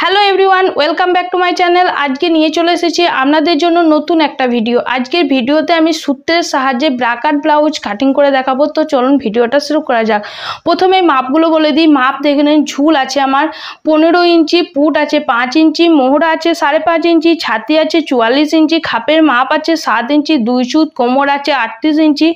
Hello everyone, welcome back to my channel. আজকে নিয়ে চলে এসেছি আপনাদের জন্য নতুন একটা ভিডিও। আজকের ভিডিওতে আমি সূত্রের সাহায্যে ব্রাকাট ব্লাউজ কাটিং করে দেখাবো। তো চলুন ভিডিওটা শুরু করা যাক। প্রথমে মাপগুলো বলে দিই। মাপ দেখে নিন। ঝুল আছে আমার 15 ইঞ্চি, পুট আছে 5 ইঞ্চি, মোহরা আছে 5.5 ইঞ্চি, ছাতি আছে 44 ইঞ্চি, খাপের মাপ আছে 7 ইঞ্চি, 2 সুত, কোমর আছে 38 ইঞ্চি,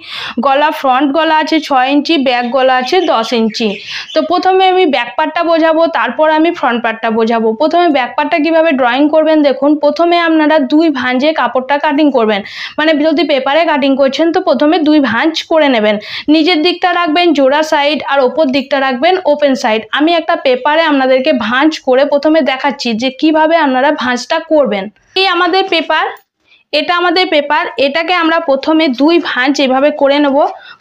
গলা ফ্রন্ট গলা আছে 6 ইঞ্চি, ব্যাক গলা আছে 10 ইঞ্চি। তো প্রথমে আমি ব্যাক পার্টটা বোঝাবো, তারপর আমি ফ্রন্ট পার্টটা বোঝাবো। প্রথমে ব্যাক পার্টটা কিভাবে ড্রয়িং করবেন দেখুন। প্রথমে আপনারা 2 ভাঁজে কাপড়টা কাটিং করবেন। মানে যদি পেপারে কাটিং করছেন তো প্রথমে 2 ভাঁজ করে নেবেন। নিচের দিকটা রাখবেন জোড়া সাইড আর ওপর দিকটা রাখবেন ওপেন সাইড। আমি একটা পেপারে আপনাদেরকে ভাঁজ করে প্রথমে দেখাচ্ছি যে কিভাবে আপনারা ভাঁজটা করবেন। এই আমাদের পেপার, এটা আমাদের পেপার। এটাকে আমরা প্রথমে 2 ভাঁজ এভাবে করে নেব।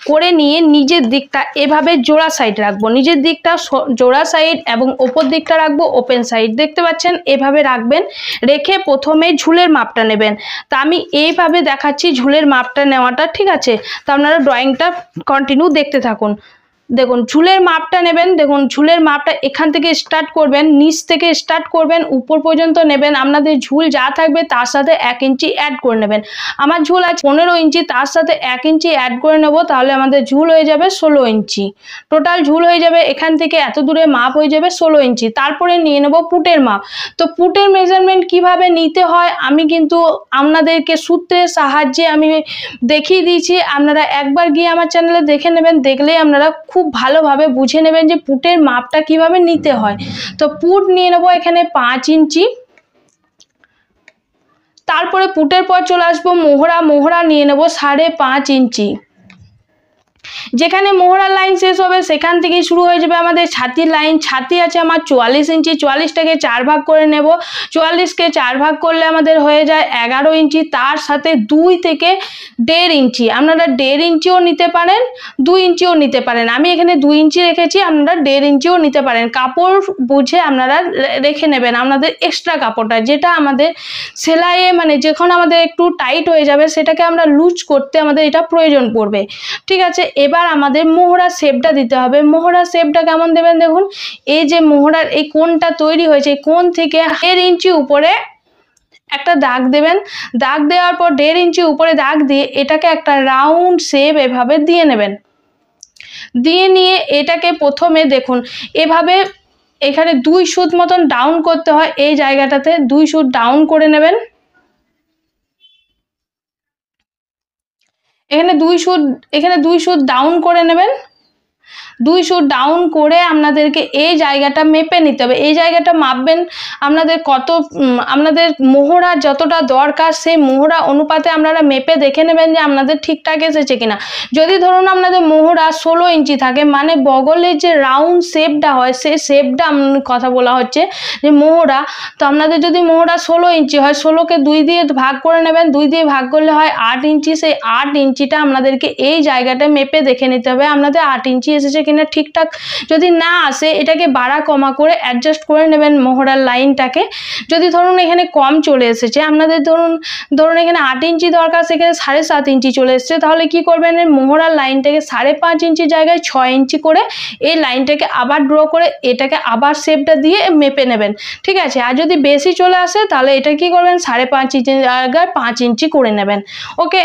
করে নিয়ে নিজের দিকটা এভাবে জোড়া সাইড রাখবো, নিজের দিকটা জোড়া সাইড এবং ওপর দিকটা রাখবো ওপেন সাইড। দেখতে পাচ্ছেন এভাবে রাখবেন। রেখে প্রথমে ঝুলের মাপটা নেবেন। তা আমি এইভাবে দেখাচ্ছি ঝুলের মাপটা নেওয়াটা, ঠিক আছে? তো আপনারা ড্রয়িংটা কন্টিনিউ দেখতে থাকুন। দেখুন ঝুলের মাপটা নেবেন। দেখুন ঝুলের মাপটা এখান থেকে স্টার্ট করবেন, নিচ থেকে স্টার্ট করবেন, উপর পর্যন্ত নেবেন। আপনাদের ঝুল যা থাকবে তার সাথে 1 ইঞ্চি অ্যাড করে নেবেন। আমার ঝুল আছে 15 ইঞ্চি, তার সাথে 1 ইঞ্চি অ্যাড করে নেব। তাহলে আমাদের ঝুল হয়ে যাবে 16 ইঞ্চি। টোটাল ঝুল হয়ে যাবে এখান থেকে এত দূরে মাপ হয়ে যাবে 16 ইঞ্চি। তারপরে নিয়ে নেব পুটের মাপ। তো পুটের মেজারমেন্ট কিভাবে নিতে হয় আমি কিন্তু আপনাদেরকে সূত্রের সাহায্যে আমি দেখিয়ে দিয়েছি। আপনারা একবার গিয়ে আমার চ্যানেলে দেখে নেবেন। দেখলেই আপনারা খুব ভালোভাবে বুঝে নেবেন যে পুটের মাপটা কিভাবে নিতে হয়। তো পুট নিয়ে নেব এখানে 5 ইঞ্চি। তারপরে পুটের পর চলে আসবো মোহরা। মোহরা নিয়ে নেব 5.5 ইঞ্চি। যেখানে মোহরার লাইন শেষ হবে সেখান থেকেই শুরু হয়ে যাবে আমাদের ছাতির লাইন। ছাতি আছে আমার 44 ইঞ্চি। 44টাকে 4 ভাগ করে নেব। 44কে 4 ভাগ করলে আমাদের হয়ে যায় 11 ইঞ্চি। তার সাথে 2 থেকে 1.5 ইঞ্চি। আপনারা 1.5 ইঞ্চিও নিতে পারেন, 2 ইঞ্চিও নিতে পারেন। আমি এখানে 2 ইঞ্চি রেখেছি, আপনারা 1.5 ইঞ্চিও নিতে পারেন। কাপড় বুঝে আপনারা রেখে নেবেন আপনাদের এক্সট্রা কাপড়টা, যেটা আমাদের সেলাইয়ে মানে যখন আমাদের একটু টাইট হয়ে যাবে সেটাকে আমরা লুজ করতে আমাদের এটা প্রয়োজন পড়বে, ঠিক আছে? এবার আমাদের মোহরা শেপটা দিতে হবে। মোহরা শেপটা কেমন দেবেন দেখুন। এই যে মোহরার এই কোণটা তৈরি হয়েছে, এই কোণ থেকে 1.5 ইঞ্চি উপরে একটা দাগ দেবেন। দাগ দেওয়ার পর 1.5 ইঞ্চি উপরে দাগ দিয়ে এটাকে একটা রাউন্ড শেপ এভাবে দিয়ে নেবেন। দিয়ে নিয়ে এটাকে প্রথমে দেখুন এভাবে এখানে 2 সুত মতন ডাউন করতে হয়। এই জায়গাটাতে 2 সুত ডাউন করে নেবেন। এখানে 2 সুত ডাউন করে নেবেন। 2 সুত ডাউন করে আপনাদেরকে এই জায়গাটা মেপে নিতে হবে। এই জায়গাটা মাপবেন আপনাদের কত, আপনাদের মোহরা যতটা দরকার সেই মোহরা অনুপাতে আপনারা মেপে দেখে নেবেন যে আপনাদের ঠিকঠাক এসেছে কিনা। যদি ধরুন আপনাদের মোহরা 16 ইঞ্চি থাকে, মানে বগলের যে রাউন্ড শেপটা হয় সেই শেপটা কথা বলা হচ্ছে যে মোহরা। তো আপনাদের যদি মোহরা 16 ইঞ্চি হয়, 16কে 2 দিয়ে ভাগ করে নেবেন। 2 দিয়ে ভাগ করলে হয় 8 ইঞ্চি। সেই 8 ইঞ্চিটা আপনাদেরকে এই জায়গাটা মেপে দেখে নিতে হবে আপনাদের 8 ইঞ্চি এসেছে কিনা ঠিকঠাক। যদি না আসে এটাকে বাড়া কমা করে অ্যাডজাস্ট করে নেবেন মোহরার লাইনটাকে। যদি ধরুন এখানে কম চলে এসেছে আপনাদের, ধরুন এখানে 8 ইঞ্চি দরকার, সেখানে 7.5 ইঞ্চি চলে এসেছে, তাহলে কি করবেন এই মোহরার লাইনটাকে 5.5 ইঞ্চির জায়গায় 6 ইঞ্চি করে এই লাইনটাকে আবার ড্র করে এটাকে আবার শেপটা দিয়ে মেপে নেবেন, ঠিক আছে? আর যদি বেশি চলে আসে তাহলে এটা কি করবেন 5.5 ইঞ্চির জায়গায় 5 ইঞ্চি করে নেবেন। ওকে,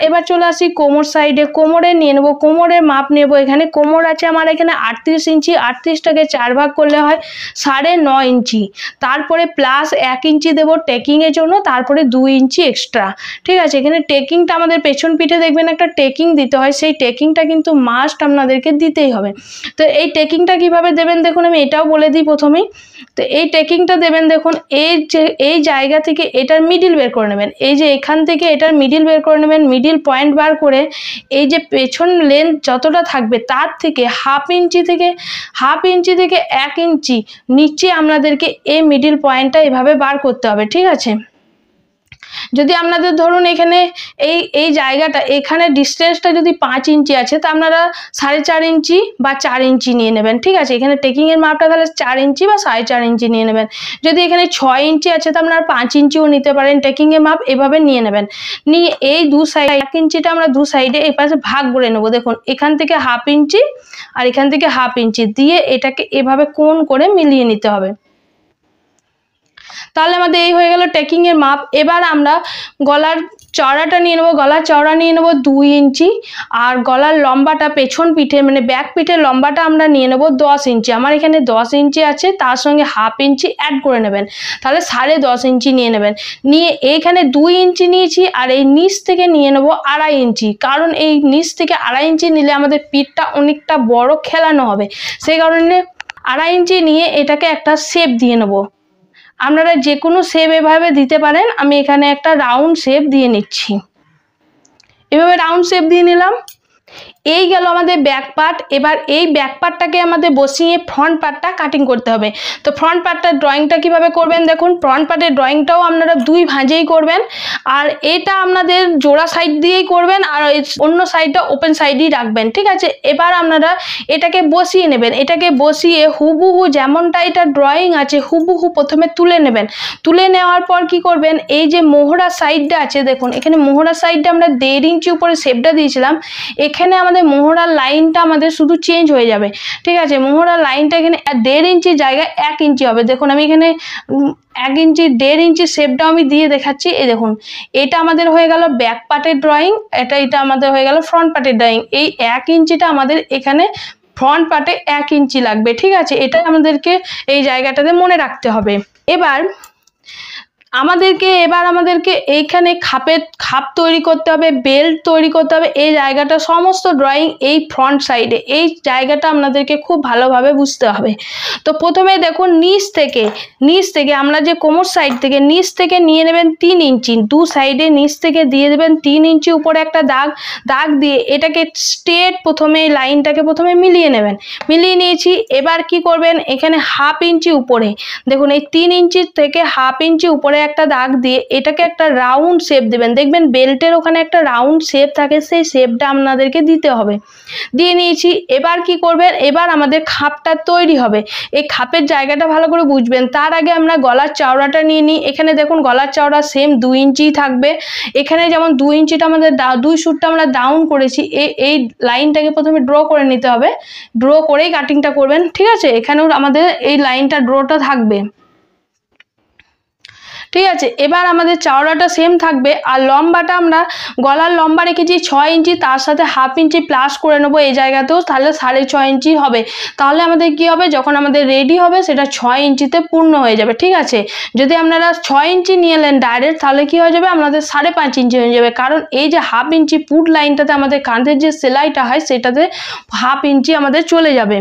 এবার চলে আসি কোমর সাইডে। কোমরে নিয়ে নেব, কোমরের মাপ নেব। এখানে কোমর আছে আমার এখানে 38 ইঞ্চি। 38টাকে 4 ভাগ করলে হয় 9.5 ইঞ্চি। তারপরে প্লাস 1 ইঞ্চি দেবো টেকিংয়ের জন্য, তারপরে 2 ইঞ্চি এক্সট্রা, ঠিক আছে? এখানে টেকিংটা আমাদের পেছন পিঠে দেখবেন একটা টেকিং দিতে হয়, সেই টেকিংটা কিন্তু মাস্ট আপনাদেরকে দিতেই হবে। তো এই টেকিংটা কিভাবে দেবেন দেখুন, আমি এটাও বলে দিই প্রথমেই। তো এই টেকিংটা দেবেন দেখুন, এই জায়গা থেকে এটার মিডিল বের করে নেবেন। এই যে এখান থেকে এটার মিডিল বের করে নেবেন। মিডিল পয়েন্ট বার করে এই যে পেছন লেন্থ যতটা থাকবে তার থেকে হাফ ইঞ্চি থেকে 1 ইঞ্চি নিচে আপনাদেরকে এই মিডিল পয়েন্টটা এভাবে বার করতে হবে, ঠিক আছে? যদি আপনাদের ধরুন এখানে এই জায়গাটা এখানে ডিস্টেন্সটা যদি 5 ইঞ্চি আছে তা আপনারা 4.5 ইঞ্চি বা 4 ইঞ্চি নিয়ে নেবেন, ঠিক আছে? এখানে টেকিংয়ের মাপটা তাহলে 4 ইঞ্চি বা 4.5 ইঞ্চি নিয়ে নেবেন। যদি এখানে 6 ইঞ্চি আছে তা আপনারা 5 ইঞ্চিও নিতে পারেন। টেকিংয়ের মাপ এভাবে নিয়ে নেবেন। নিয়ে এই 2 সাইড 1 ইঞ্চিটা আমরা 2 সাইডে এই পাশে ভাগ করে নেব। দেখুন এখান থেকে হাফ ইঞ্চি আর এখান থেকে হাফ ইঞ্চি দিয়ে এটাকে এভাবে কোণ করে মিলিয়ে নিতে হবে। তাহলে আমাদের এই হয়ে গেল টেকিং এর মাপ। এবার আমরা গলার চওড়াটা নিয়ে নেবো, গলার চওড়া নিয়ে নেবো 2 ইঞ্চি, আর গলার লম্বাটা পেছন পিঠে মানে ব্যাক পিঠের লম্বাটা আমরা নিয়ে নেবো 10 ইঞ্চি। আমার এখানে 10 ইঞ্চি আছে, তার সঙ্গে হাফ ইঞ্চি অ্যাড করে নেবেন, তাহলে 10.5 ইঞ্চি নিয়ে নেবেন। নিয়ে এইখানে 2 ইঞ্চি নিয়েছি, আর এই নিচ থেকে নিয়ে নেবো 2.5 ইঞ্চি, কারণ এই নিচ থেকে 2.5 ইঞ্চি নিলে আমাদের পিঠটা অনেকটা বড় খেলানো হবে, সেই কারণে 2.5 ইঞ্চি নিয়ে এটাকে একটা শেপ দিয়ে নেবো। আপনারা যে কোনো শেপ এভাবে দিতে পারেন, আমি এখানে একটা রাউন্ড শেপ দিয়ে নিচ্ছি। এভাবে রাউন্ড শেপ দিয়ে নিলাম। এই গেল আমাদের ব্যাক পার্ট। এবার এই ব্যাক পার্টটাকে আমাদের বসিয়ে ফ্রন্ট পার্টটা কাটিং করতে হবে। তো ফ্রন্ট পার্টটার ড্রয়িংটা কিভাবে করবেন দেখুন, ফ্রন্ট পার্টের ড্রয়িংটাও আপনারা 2 ভাঁজেই করবেন, আর এটা আপনাদের জোড়া সাইড দিয়েই করবেন, আর অন্য সাইডটা ওপেন সাইডই রাখবেন, ঠিক আছে। এবার আপনারা এটাকে বসিয়ে নেবেন। এটাকে বসিয়ে হুবহু যেমনটা এটা ড্রয়িং আছে হুবহু প্রথমে তুলে নেবেন। তুলে নেওয়ার পর কি করবেন, এই যে মোহরা সাইডটা আছে দেখুন, এখানে মোহরা সাইডটা আমরা 1.5 ইঞ্চি উপরে শেপটা দিয়েছিলাম, এখানে আমাদের মোহরার লাইনটা আমাদের শুধু চেঞ্জ হয়ে যাবে, ঠিক আছে। মোহরার লাইনটা এখানে 1.5 ইঞ্চির জায়গায় 1 ইঞ্চি হবে। দেখুন আমি এখানে 1 ইঞ্চি 1.5 ইঞ্চি শেপটাও আমি দিয়ে দেখাচ্ছি। এই দেখুন, এটা আমাদের হয়ে গেল ব্যাক পার্টের ড্রয়িং, এটা আমাদের হয়ে গেল ফ্রন্ট পার্টের ড্রয়িং। এই 1 ইঞ্চিটা আমাদের এখানে ফ্রন্ট পার্টে 1 ইঞ্চি লাগবে, ঠিক আছে। এটা আমাদেরকে এই জায়গাটাতে মনে রাখতে হবে। এবার আমাদেরকে এইখানে খাপ তৈরি করতে হবে, বেল্ট তৈরি করতে হবে। এই জায়গাটা সমস্ত ড্রয়িং এই ফ্রন্ট সাইডে, এই জায়গাটা আপনাদেরকে খুব ভালোভাবে বুঝতে হবে। তো প্রথমে দেখুন নিচ থেকে আমরা যে কোমর সাইড থেকে নিচ থেকে নিয়ে নেবেন 3 ইঞ্চি, 2 সাইডে নিচ থেকে দিয়ে দেবেন 3 ইঞ্চি উপরে একটা দাগ দিয়ে এটাকে স্ট্রেট প্রথমে এই লাইনটাকে প্রথমে মিলিয়ে নেবেন। মিলিয়ে নিয়েছি। এবার কি করবেন, এখানে হাফ ইঞ্চি উপরে দেখুন এই 3 ইঞ্চি থেকে হাফ ইঞ্চি উপরে একটা দাগ দিয়ে এটাকে একটা রাউন্ড শেপ দেবেন। দেখবেন বেল্টের ওখানে একটা রাউন্ড শেপ থাকে, সেই শেপটা আপনাদেরকে দিতে হবে। দিয়ে নিয়েছি। এবার কি করবেন, এবার আমাদের খাপটা তৈরি হবে। এই খাপের জায়গাটা ভালো করে বুঝবেন। তার আগে আমরা গলার চওড়াটা নিয়ে নিই। এখানে দেখুন গলার চওড়া সেম 2 ইঞ্চিই থাকবে। এখানে যেমন 2 ইঞ্চিটা আমাদের 2 সুটটা আমরা ডাউন করেছি, এই লাইনটাকে প্রথমে ড্র করে নিতে হবে। ড্র করেই কাটিংটা করবেন, ঠিক আছে। এখানেও আমাদের এই লাইনটা ড্রটা থাকবে, ঠিক আছে। এবার আমাদের চওড়াটা সেম থাকবে, আর লম্বাটা আমরা গলার লম্বা রেখেছি 6 ইঞ্চি, তার সাথে হাফ ইঞ্চি প্লাস করে নেবো এই জায়গাতেও, তাহলে 6.5 ইঞ্চি হবে। তাহলে আমাদের কি হবে, যখন আমাদের রেডি হবে সেটা 6 ইঞ্চিতে পূর্ণ হয়ে যাবে, ঠিক আছে। যদি আপনারা 6 ইঞ্চি নিয়ে এলেন ডাইরেক্ট, তাহলে কি হয়ে যাবে, আমাদের 5.5 ইঞ্চি হয়ে যাবে। কারণ এই যে হাফ ইঞ্চি পুট লাইনটাতে আমাদের কাঁধের যে সেলাইটা হয় সেটাতে হাফ ইঞ্চি আমাদের চলে যাবে,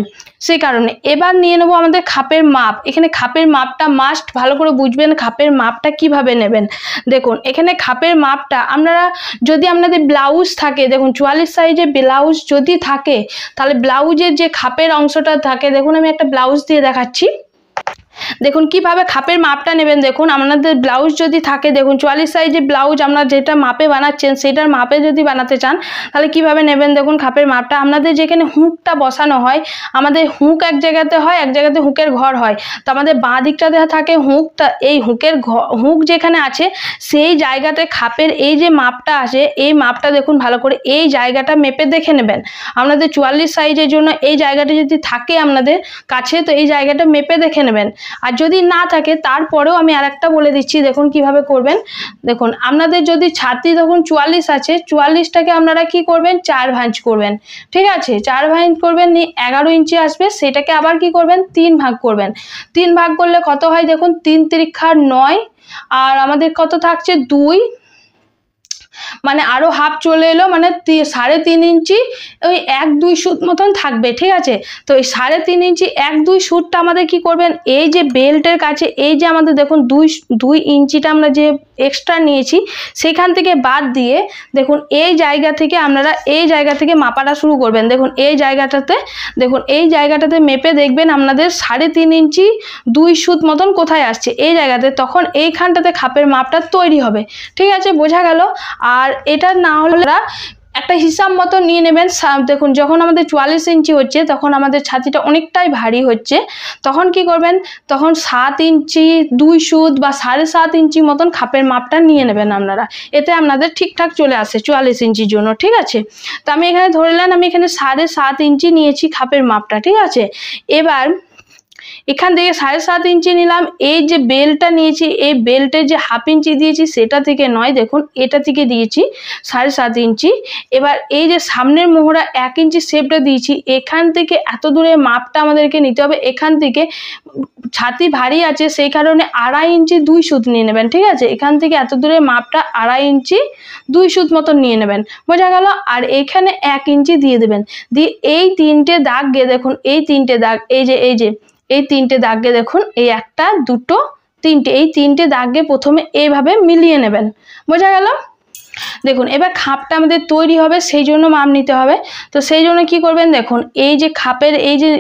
সেই কারণে। এবার নিয়ে নেবো আমাদের খাপের মাপ। এখানে খাপের মাপটা মাস্ট ভালো করে বুঝবেন, খাপের মাপটা কিভাবে নেবেন। দেখুন এখানে খাপের মাপটা আপনারা যদি আপনাদের ব্লাউজ থাকে, দেখুন 44 সাইজের ব্লাউজ যদি থাকে, তাহলে ব্লাউজের যে খাপের অংশটা থাকে, দেখুন আমি একটা ব্লাউজ দিয়ে দেখাচ্ছি। দেখুন কিভাবে খাপের মাপটা নেবেন। দেখুন আপনাদের ব্লাউজ যদি থাকে, দেখুন 44 সাইজের ব্লাউজ আপনারা যেটা মাপে বানাচ্ছেন সেটার মাপে যদি বানাতে চান, তাহলে কিভাবে নেবেন। দেখুন খাপের মাপটা আপনাদের যেখানে হুকটা বসানো হয়, আমাদের হুক এক জায়গাতে হয়, এক জায়গাতে হুকের ঘর হয়। তো আমাদের বাঁ দিকটাতে থাকে হুকটা, এই হুক যেখানে আছে সেই জায়গাতে খাপের এই যে মাপটা আছে, এই মাপটা দেখুন ভালো করে এই জায়গাটা মেপে দেখে নেবেন। আপনাদের 44 সাইজের জন্য এই জায়গাটা যদি থাকে আপনাদের কাছে, তো এই জায়গাটা মেপে দেখে নেবেন। আর যদি না থাকে তারপরেও আমি আরেকটা বলে দিচ্ছি, দেখুন কিভাবে করবেন। দেখুন আপনাদের যদি ছাতি তখন 44 আছে, 44টাকে আপনারা কি করবেন, 4 ভাঁজ করবেন, ঠিক আছে। 4 ভাঁজ করবেন, 11 ইঞ্চি আসবে, সেটাকে আবার কি করবেন, 3 ভাগ করবেন। 3 ভাগ করলে কত হয় দেখুন, 3 × 9, আর আমাদের কত থাকছে 2, মানে আরো হাফ চলে এলো, মানে 3.5 ইঞ্চি ওই 1-2 সুত মতন থাকবে, ঠিক আছে। তো এই 3.5 ইঞ্চি 1-2 সুতটা আমাদের কি করবেন, এই যে বেল্টের কাছে এই যে আমাদের দেখুন 2 ইঞ্চিটা আমরা যে এক্সট্রা নিয়েছি সেখান থেকে বাদ দিয়ে দেখুন এই জায়গা থেকে আপনারা এই জায়গা থেকে মাপাটা শুরু করবেন। দেখুন এই জায়গাটাতে, দেখুন এই জায়গাটাতে মেপে দেখবেন আপনাদের 3.5 ইঞ্চি 2 সুত মতন কোথায় আসছে এই জায়গাতে, তখন এইখানটাতে খাপের মাপটা তৈরি হবে, ঠিক আছে। বোঝা গেল। আর এটা না হলে একটা হিসাব মতো নিয়ে নেবেন। দেখুন যখন আমাদের 44 ইঞ্চি হচ্ছে, তখন আমাদের ছাতিটা অনেকটাই ভারী হচ্ছে, তখন কি করবেন, তখন 7 ইঞ্চি 2 সুত বা 7.5 ইঞ্চি মতন খাপের মাপটা নিয়ে নেবেন আপনারা। এতে আপনাদের ঠিকঠাক চলে আসে 44 ইঞ্চির জন্য, ঠিক আছে। তো আমি এখানে ধরে নেন, আমি এখানে 7.5 ইঞ্চি নিয়েছি খাপের মাপটা, ঠিক আছে। এখান থেকে 7.5 ইঞ্চি নিলাম, এই যে বেলটা নিয়েছি এই বেল্টের যে 1/2 ইঞ্চি দিয়েছি সেটা থেকে নয়, দেখুন এটা থেকে দিয়েছি 7.5 ইঞ্চি। এবার এই যে সামনের মোহরা 1 ইঞ্চি শেপটা দিয়েছি, এখান থেকে এত দূরে মাপটা আমাদেরকে নিতে হবে। এখান থেকে ছাতি ভারী আছে সেই কারণে 2.5 ইঞ্চি 2 সুত নিয়ে নেবেন, ঠিক আছে। এখান থেকে এত দূরে মাপটা 2.5 ইঞ্চি 2 সুত মতো নিয়ে নেবেন, বোঝা গেল। আর এখানে 1 ইঞ্চি দিয়ে দেবেন, দিয়ে এই 3টে দাগ গিয়ে দেখুন, এই 3টে দাগ, এই যে এই 3টে দাগ গিয়ে দেখুন, এই 1টা 2টো 3টে, এই 3টে দাগ গিয়ে প্রথমে এইভাবে মিলিয়ে নেবেন, বোঝা গেল। দেখুন এবার খাপটা আমাদের তৈরি হবে, সেই জন্য মাপ নিতে হবে। তো সেই জন্য কি করবেন, দেখুন এই যে খাপের এই যে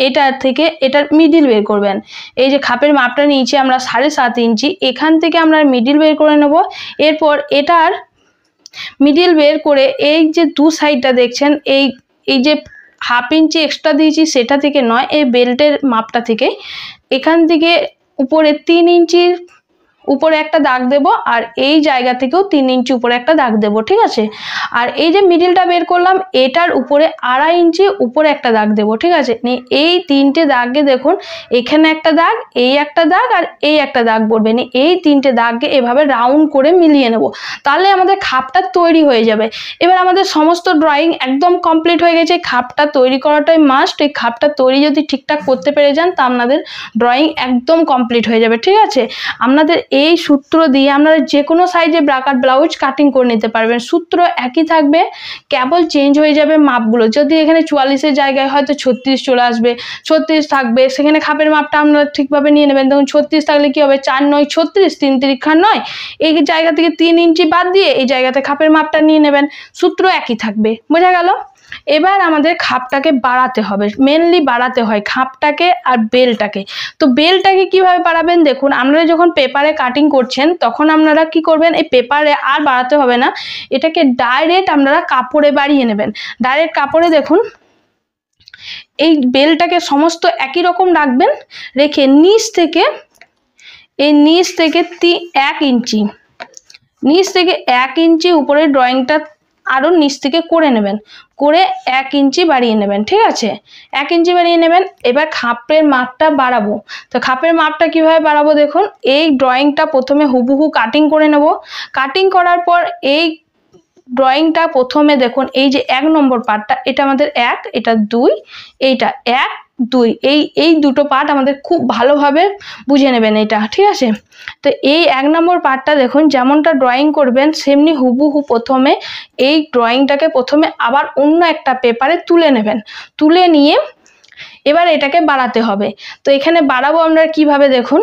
এটা থেকে এটার মিডিল বের করবেন। এই যে খাপের মাপটা নিয়েছি আমরা 7.5 ইঞ্চি, এখান থেকে আমরা মিডিল বের করে নেব। এরপর এটার মিডিল বের করে এই যে 2 সাইডটা দেখছেন, এই যে 1/2 ইঞ্চি এক্সট্রা দিয়েছি সেটা থেকে নয়, এই বেল্টের মাপটা থেকে এখান থেকে উপরে 3 ইঞ্চি উপরে একটা দাগ দেব, আর এই জায়গা থেকেও 3 ইঞ্চি উপরে একটা দাগ দেব, ঠিক আছে। আর এই যে মিডিলটা বের করলাম এটার উপরে 2.5 ইঞ্চি উপরে একটা দাগ দেব, ঠিক আছে। এই 3টে দাগে দেখুন, এখানে একটা দাগ, এই একটা দাগ, আর এই একটা দাগ পড়বে, এই 3টে দাগকে এভাবে রাউন্ড করে মিলিয়ে নেব, তাহলে আমাদের খাপটা তৈরি হয়ে যাবে। এবার আমাদের সমস্ত ড্রয়িং একদম কমপ্লিট হয়ে গেছে। খাপটা তৈরি করাটাই মাস্ট। এই খাপটা তৈরি যদি ঠিকঠাক করতে পেরে যান তা আপনাদের ড্রয়িং একদম কমপ্লিট হয়ে যাবে, ঠিক আছে। আপনাদের এই সূত্র দিয়ে আপনারা যে কোনো সাইজে ব্রাকাট ব্লাউজ কাটিং করে নিতে পারবেন, সূত্র একই থাকবে, কেবল চেঞ্জ হয়ে যাবে মাপগুলো। যদি এখানে 44-এর জায়গায় হয়তো 36 চলে আসবে, 36 থাকবে, সেখানে খাপের মাপটা আপনারা ঠিকভাবে নিয়ে নেবেন। দেখুন 36 থাকলে কি হবে, 4 9 36, 3 3 9, এই জায়গা থেকে 3 ইঞ্চি বাদ দিয়ে এই জায়গাতে খাপের মাপটা নিয়ে নেবেন, সূত্র একই থাকবে, বোঝা গেল। এবার আমাদের খাপটাকে বাড়াতে হবে, মেনলি বাড়াতে হয় খাপটাকে আর বেলটাকে। তো বেলটাকে কিভাবে বাড়াবেন, দেখুন আপনারা যখন পেপারে কাটিং করছেন তখন আপনারা কি করবেন, এই পেপারে আর বাড়াতে হবে না, এটাকে ডাইরেক্ট আপনারা কাপড়ে বাড়িয়ে নেবেন। ডাইরেক্ট কাপড়ে দেখুন এই বেলটাকে সমস্ত একই রকম রাখবেন, রেখে নিচ থেকে 1 ইঞ্চি, নিচ থেকে 1 ইঞ্চি উপরে ড্রয়িংটা আরো নিচ থেকে করে নেবেন, করে 1 ইঞ্চি বাড়িয়ে নেবেন, ঠিক আছে। 1 ইঞ্চি বাড়িয়ে নেবেন। এবার খাপের মাপটা বাড়াবো। তো খাপের মাপটা কিভাবে বাড়াবো, দেখুন এই ড্রয়িংটা প্রথমে হুবহু কাটিং করে নেব। কাটিং করার পর এই ড্রয়িংটা প্রথমে দেখুন এই যে 1 নম্বর পার্টটা, এটা আমাদের 1, এটা 2, এইটা 1 2, এই দুটো পার্ট আমাদের খুব ভালোভাবে বুঝে নেবেন এটা, ঠিক আছে। তো এই 1 নম্বর পার্টটা দেখুন যেমনটা ড্রয়িং করবেন সেমনি হুবহু প্রথমে এই ড্রয়িংটাকে প্রথমে আবার অন্য একটা পেপারে তুলে নেবেন, তুলে নিয়ে এবার এটাকে বাড়াতে হবে। তো এখানে বাড়াবো আমরা কিভাবে, দেখুন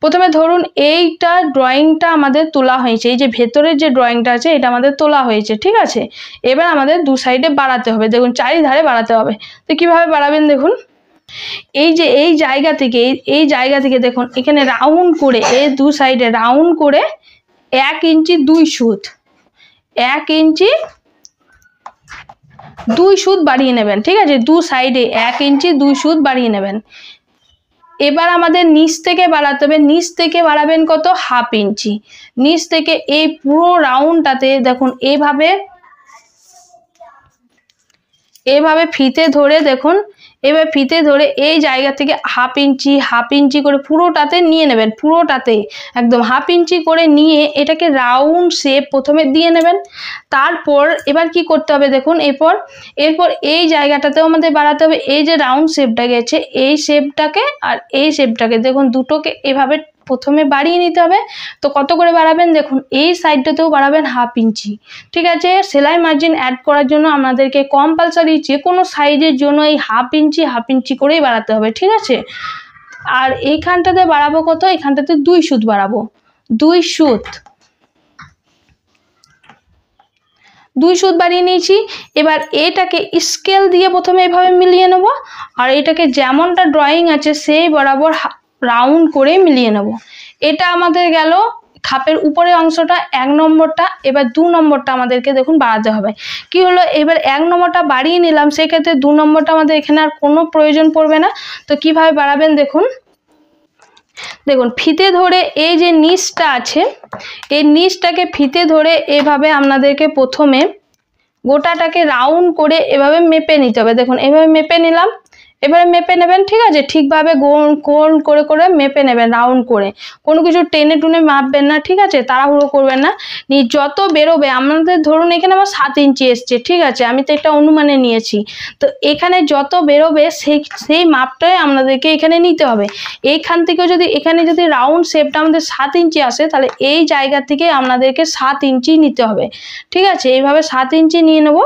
প্রথমে ধরুন এইটা ড্রয়িংটা আমাদের তোলা হয়েছে, এই যে ভেতরের যে ড্রয়িংটা আছে এটা আমাদের তোলা হয়েছে, ঠিক আছে। এবার আমাদের 2 সাইডে বাড়াতে হবে, দেখুন চারিধারে বাড়াতে হবে। তো কিভাবে বাড়াবেন, দেখুন এই যে এই জায়গা থেকে দেখুন এখানে রাউন্ড করে এই 2 সাইডে রাউন্ড করে 1 ইঞ্চি 2 সুত, 1 ইঞ্চি 2 সুত বাড়িয়ে নেবেন, ঠিক আছে। 2 সাইডে 1 ইঞ্চি 2 সুত বাড়িয়ে নেবেন। এবার আমাদের নিচ থেকে বাড়াতে হবে, নিচ থেকে বাড়াবেন কত, 1/2 ইঞ্চি। নিচ থেকে এই পুরো রাউন্ডটাতে দেখুন এইভাবে ফিতে ধরে দেখুন, এবার ফিতে ধরে এই জায়গা থেকে 1/2 ইঞ্চি করে পুরোটাতে নিয়ে নেবেন, পুরোটাতে একদম 1/2 ইঞ্চি করে নিয়ে এটাকে রাউন্ড শেপ প্রথমে দিয়ে নেবেন। তারপর এবার কি করতে হবে, দেখুন এরপর এই জায়গাটাতেও আমাদের বাড়াতে হবে। এই যে রাউন্ড শেপটা গেছে এই শেপটাকে আর এই শেপটাকে দেখুন দুটোকে এভাবে প্রথমে বাড়িয়ে নিতে হবে। তো কত করে বাড়াবেন, দেখুন এই সাইডটাতেও বাড়াবেন 1/2 ইঞ্চি, ঠিক আছে। সেলাই মার্জিন অ্যাড করার জন্য আমাদেরকে কম্পালসারি যে কোনো সাইজের জন্য এই 1/2 ইঞ্চি করেই বাড়াতে হবে, ঠিক আছে। আর এইখানটাতে বাড়াবো কত, এখানটাতে 2 সুত বাড়াবো, 2 সুত বাড়িয়ে নিয়েছি। এবার এটাকে স্কেল দিয়ে প্রথমে এভাবে মিলিয়ে নেব, আর এটাকে যেমনটা ড্রয়িং আছে সেই বরাবর রাউন্ড করে মিলিয়ে নেব। এটা আমাদের গেল খাপের উপরের অংশটা 1 নম্বরটা। এবার 2 নম্বরটা আমাদেরকে দেখুন বাড়াতে হবে। কি হলো, এবার 1 নম্বরটা বাড়িয়ে নিলাম, সেক্ষেত্রে 2 নম্বরটা আমাদের এখানে আর কোনো প্রয়োজন পড়বে না। তো কিভাবে বাড়াবেন, দেখুন ফিতে ধরে এই যে নিচটা আছে এই নিচটাকে ফিতে ধরে এভাবে আপনাদেরকে প্রথমে গোটাটাকে রাউন্ড করে এভাবে মেপে নিতে হবে। দেখুন এভাবে মেপে নিলাম, এবারে মেপে নেবেন, ঠিক আছে, ঠিকভাবে গোল করে করে মেপে নেবেন, রাউন্ড করে, কোনো কিছু টেনে টুনে মাপবেন না, ঠিক আছে, তাড়াহুড়ো করবেন না। যত বেরোবে, আমাদের ধরুন এখানে আমার 7 ইঞ্চি এসছে, ঠিক আছে, আমি তো একটা অনুমানে নিয়েছি, তো এখানে যত বেরোবে সেই মাপটাই আমাদেরকে এখানে নিতে হবে। এইখান থেকেও যদি এখানে যদি রাউন্ড শেপটা আমাদের 7 ইঞ্চি আসে, তাহলে এই জায়গা থেকে আমাদেরকে 7 ইঞ্চি নিতে হবে, ঠিক আছে, এইভাবে 7 ইঞ্চি নিয়ে নেব,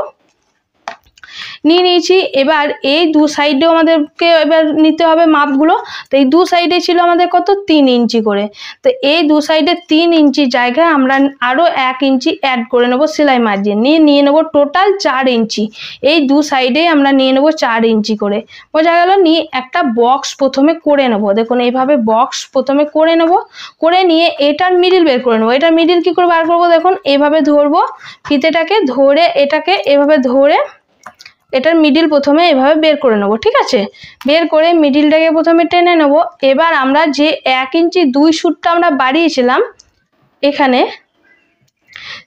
নিয়ে নিয়েছি। এবার এই দু সাইডেও আমাদেরকে এবার নিতে হবে মাপগুলো। তো এই দু সাইডে ছিল আমাদের কত, 3 ইঞ্চি করে, তো এই দু সাইডে 3 ইঞ্চি জায়গায় আমরা আরও 1 ইঞ্চি অ্যাড করে নেব সেলাই মার্জিন, নিয়ে নেব টোটাল 4 ইঞ্চি। এই দু সাইডে আমরা নিয়ে নেব 4 ইঞ্চি করে, বোঝা গেল। নিয়ে একটা বক্স প্রথমে করে নেব, দেখুন এইভাবে বক্স প্রথমে করে নেব, করে নিয়ে এটার মিডিল বের করে নেব। এটার মিডিল কি করে বার করবো, দেখুন এইভাবে ধরবো ফিতেটাকে, ধরে এটাকে এভাবে ধরে এটার মিডিল প্রথমে এভাবে বের করে নেব, ঠিক আছে, বের করে মিডিলটাকে প্রথমে টেনে নেব। এবার আমরা যে 1 ইঞ্চি 2 সুতটা আমরা বাড়িয়েছিলাম এখানে,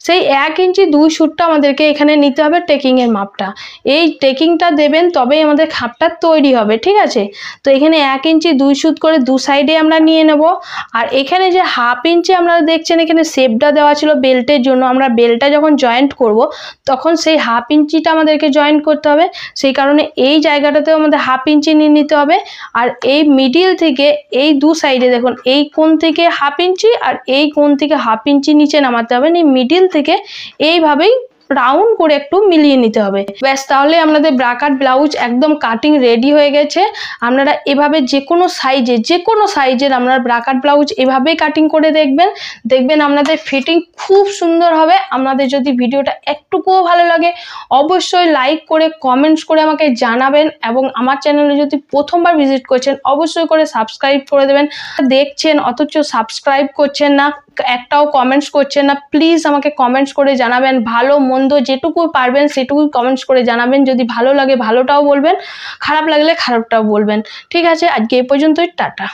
সেই 1 ইঞ্চি 2 সুতটা আমাদেরকে এখানে নিতে হবে, টেকিংয়ের মাপটা। এই টেকিংটা দেবেন তবেই আমাদের খাপটা তৈরি হবে, ঠিক আছে। তো এখানে 1 ইঞ্চি 2 সুত করে দু সাইডে আমরা নিয়ে নেব। আর এখানে যে 1/2 ইঞ্চি আপনারা দেখছেন এখানে শেপটা দেওয়া ছিল বেল্টের জন্য, আমরা বেল্টটা যখন জয়েন্ট করব তখন সেই 1/2 ইঞ্চিটা আমাদেরকে জয়েন্ট করতে হবে, সেই কারণে এই জায়গাটাতেও আমাদের 1/2 ইঞ্চি নিয়ে নিতে হবে। আর এই মিডিল থেকে এই দু সাইডে দেখুন, এই কোণ থেকে 1/2 ইঞ্চি আর এই কোণ থেকে 1/2 ইঞ্চি নিচে নামাতে হবে, মিডিল থেকে এইভাবেই রাউন্ড করে একটু মিলিয়ে নিতে হবে, ব্যাস। তাহলে আমাদের ব্রাকাট ব্লাউজ একদম কাটিং রেডি হয়ে গেছে। আপনারা এভাবে যে কোনো সাইজের আপনারা ব্রাকাট ব্লাউজ এভাবেই কাটিং করে দেখবেন আপনাদের ফিটিং খুব সুন্দর হবে। আপনাদের যদি ভিডিওটা একটুকুও ভালো লাগে অবশ্যই লাইক করে কমেন্টস করে আমাকে জানাবেন, এবং আমার চ্যানেলে যদি প্রথমবার ভিজিট করছেন অবশ্যই করে সাবস্ক্রাইব করে দেবেন। দেখছেন অথচ সাবস্ক্রাইব করছেন না, একটাও কমেন্টস করছেন না, প্লিজ আমাকে কমেন্টস করে জানাবেন, ভালো মন্দ যেটুকু পারবেন সেটুকুই কমেন্টস করে জানাবেন। যদি ভালো লাগে ভালোটাও বলবেন, খারাপ লাগলে খারাপটাও বলবেন, ঠিক আছে। আজকে এই পর্যন্তই, টাটা।